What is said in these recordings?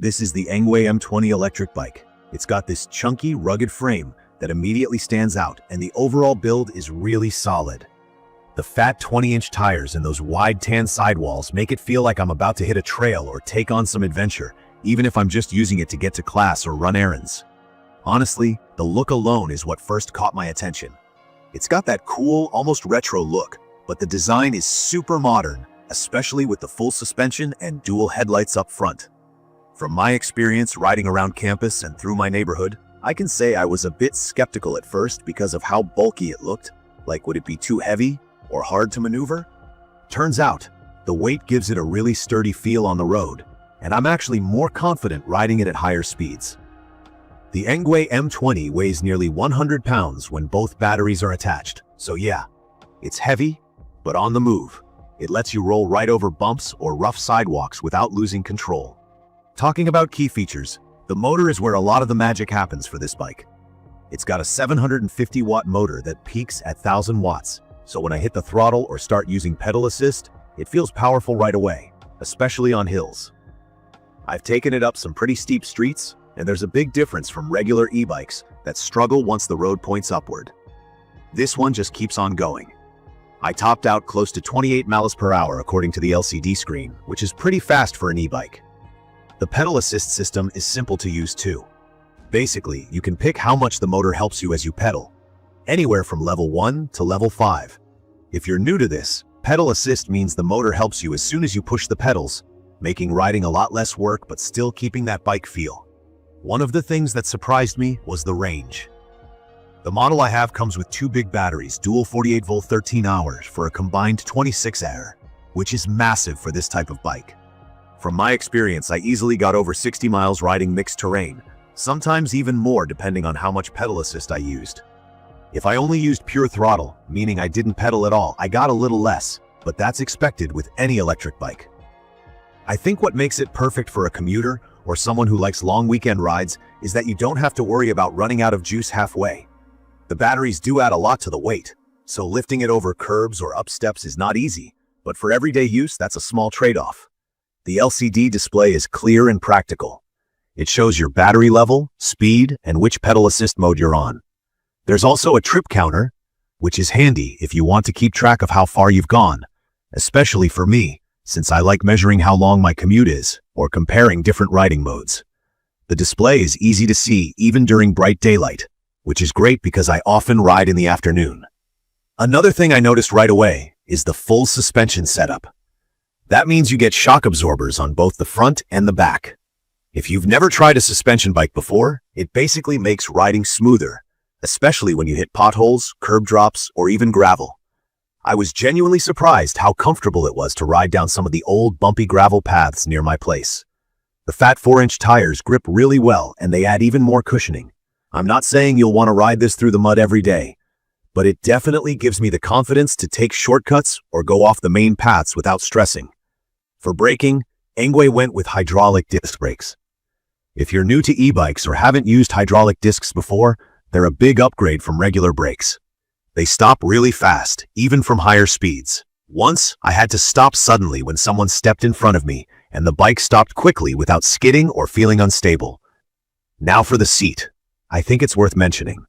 This is the ENGWE M20 electric bike. It's got this chunky, rugged frame that immediately stands out, and the overall build is really solid. The fat 20-inch tires and those wide tan sidewalls make it feel like I'm about to hit a trail or take on some adventure, even if I'm just using it to get to class or run errands. Honestly, the look alone is what first caught my attention. It's got that cool, almost retro look, but the design is super modern, especially with the full suspension and dual headlights up front. From my experience riding around campus and through my neighborhood, I can say I was a bit skeptical at first because of how bulky it looked. Like, would it be too heavy or hard to maneuver? Turns out, the weight gives it a really sturdy feel on the road, and I'm actually more confident riding it at higher speeds. The ENGWE M20 weighs nearly 100 pounds when both batteries are attached, so yeah, it's heavy, but on the move. It lets you roll right over bumps or rough sidewalks without losing control. Talking about key features, the motor is where a lot of the magic happens for this bike. It's got a 750-watt motor that peaks at 1,000 watts, so when I hit the throttle or start using pedal assist, it feels powerful right away, especially on hills. I've taken it up some pretty steep streets, and there's a big difference from regular e-bikes that struggle once the road points upward. This one just keeps on going. I topped out close to 28 miles per hour according to the LCD screen, which is pretty fast for an e-bike. The pedal assist system is simple to use too. Basically, you can pick how much the motor helps you as you pedal, anywhere from level 1 to level 5. If you're new to this, pedal assist means the motor helps you as soon as you push the pedals, making riding a lot less work but still keeping that bike feel. One of the things that surprised me was the range. The model I have comes with two big batteries, dual 48-volt 13 hours for a combined 26 hour, which is massive for this type of bike. From my experience, I easily got over 60 miles riding mixed terrain, sometimes even more depending on how much pedal assist I used. If I only used pure throttle, meaning I didn't pedal at all, I got a little less, but that's expected with any electric bike. I think what makes it perfect for a commuter or someone who likes long weekend rides is that you don't have to worry about running out of juice halfway. The batteries do add a lot to the weight, so lifting it over curbs or up steps is not easy, but for everyday use, that's a small trade-off. The LCD display is clear and practical. It shows your battery level, speed, and which pedal assist mode you're on. There's also a trip counter, which is handy if you want to keep track of how far you've gone, especially for me, since I like measuring how long my commute is or comparing different riding modes. The display is easy to see even during bright daylight, which is great because I often ride in the afternoon. Another thing I noticed right away is the full suspension setup. That means you get shock absorbers on both the front and the back. If you've never tried a suspension bike before, it basically makes riding smoother, especially when you hit potholes, curb drops, or even gravel. I was genuinely surprised how comfortable it was to ride down some of the old bumpy gravel paths near my place. The fat 4-inch tires grip really well and they add even more cushioning. I'm not saying you'll want to ride this through the mud every day, but it definitely gives me the confidence to take shortcuts or go off the main paths without stressing. For braking, ENGWE went with hydraulic disc brakes. If you're new to e-bikes or haven't used hydraulic discs before, they're a big upgrade from regular brakes. They stop really fast, even from higher speeds. Once, I had to stop suddenly when someone stepped in front of me, and the bike stopped quickly without skidding or feeling unstable. Now for the seat. I think it's worth mentioning.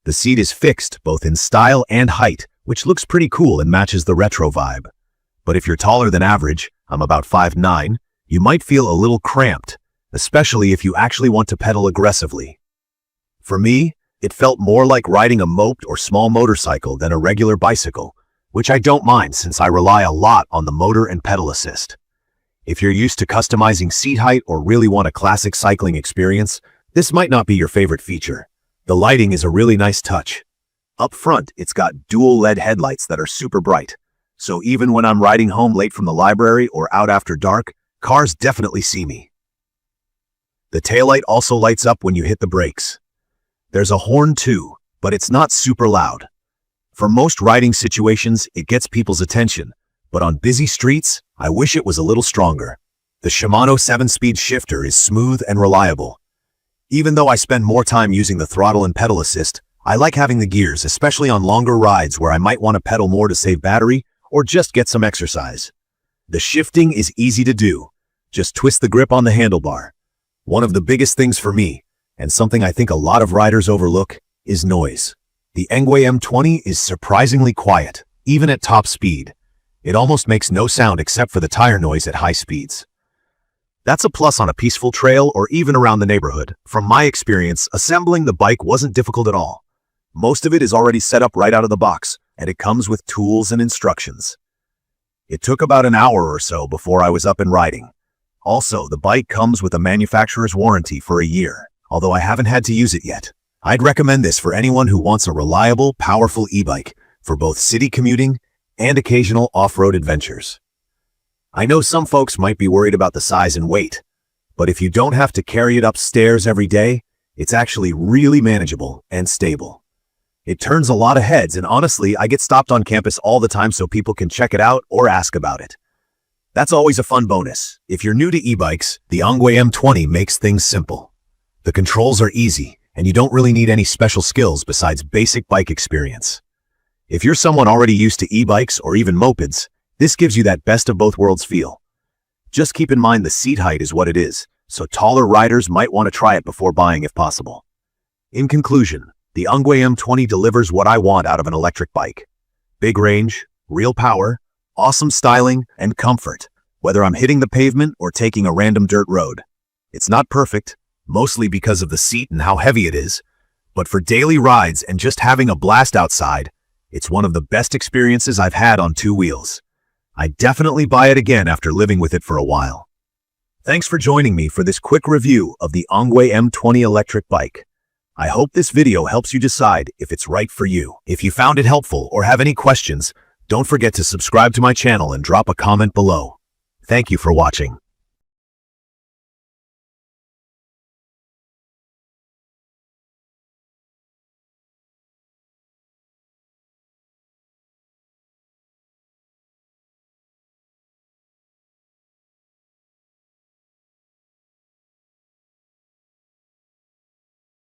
The seat is fixed both in style and height, which looks pretty cool and matches the retro vibe. But if you're taller than average, I'm about 5'9", you might feel a little cramped, especially if you actually want to pedal aggressively. For me, it felt more like riding a moped or small motorcycle than a regular bicycle, which I don't mind since I rely a lot on the motor and pedal assist. If you're used to customizing seat height or really want a classic cycling experience, this might not be your favorite feature. The lighting is a really nice touch. Up front, it's got dual LED headlights that are super bright, so even when I'm riding home late from the library or out after dark, cars definitely see me. The taillight also lights up when you hit the brakes. There's a horn too, but it's not super loud. For most riding situations, it gets people's attention, but on busy streets, I wish it was a little stronger. The Shimano 7-speed shifter is smooth and reliable. Even though I spend more time using the throttle and pedal assist, I like having the gears, especially on longer rides where I might want to pedal more to save battery or just get some exercise. The shifting is easy to do. Just twist the grip on the handlebar. One of the biggest things for me, and something I think a lot of riders overlook, is noise. The ENGWE M20 is surprisingly quiet, even at top speed. It almost makes no sound except for the tire noise at high speeds. That's a plus on a peaceful trail or even around the neighborhood. From my experience, assembling the bike wasn't difficult at all. Most of it is already set up right out of the box, and it comes with tools and instructions. It took about an hour or so before I was up and riding. Also, the bike comes with a manufacturer's warranty for a year, although I haven't had to use it yet. I'd recommend this for anyone who wants a reliable, powerful e-bike for both city commuting and occasional off-road adventures. I know some folks might be worried about the size and weight, but if you don't have to carry it upstairs every day, it's actually really manageable and stable. It turns a lot of heads, and honestly, I get stopped on campus all the time so people can check it out or ask about it. That's always a fun bonus. If you're new to e-bikes, the ENGWE M20 makes things simple. The controls are easy, and you don't really need any special skills besides basic bike experience. If you're someone already used to e-bikes or even mopeds, this gives you that best of both worlds feel. Just keep in mind the seat height is what it is, so taller riders might want to try it before buying if possible. In conclusion, the ENGWE M20 delivers what I want out of an electric bike. Big range, real power, awesome styling, and comfort, whether I'm hitting the pavement or taking a random dirt road. It's not perfect, mostly because of the seat and how heavy it is, but for daily rides and just having a blast outside, it's one of the best experiences I've had on two wheels. I'd definitely buy it again after living with it for a while. Thanks for joining me for this quick review of the ENGWE M20 electric bike. I hope this video helps you decide if it's right for you. If you found it helpful or have any questions, don't forget to subscribe to my channel and drop a comment below. Thank you for watching.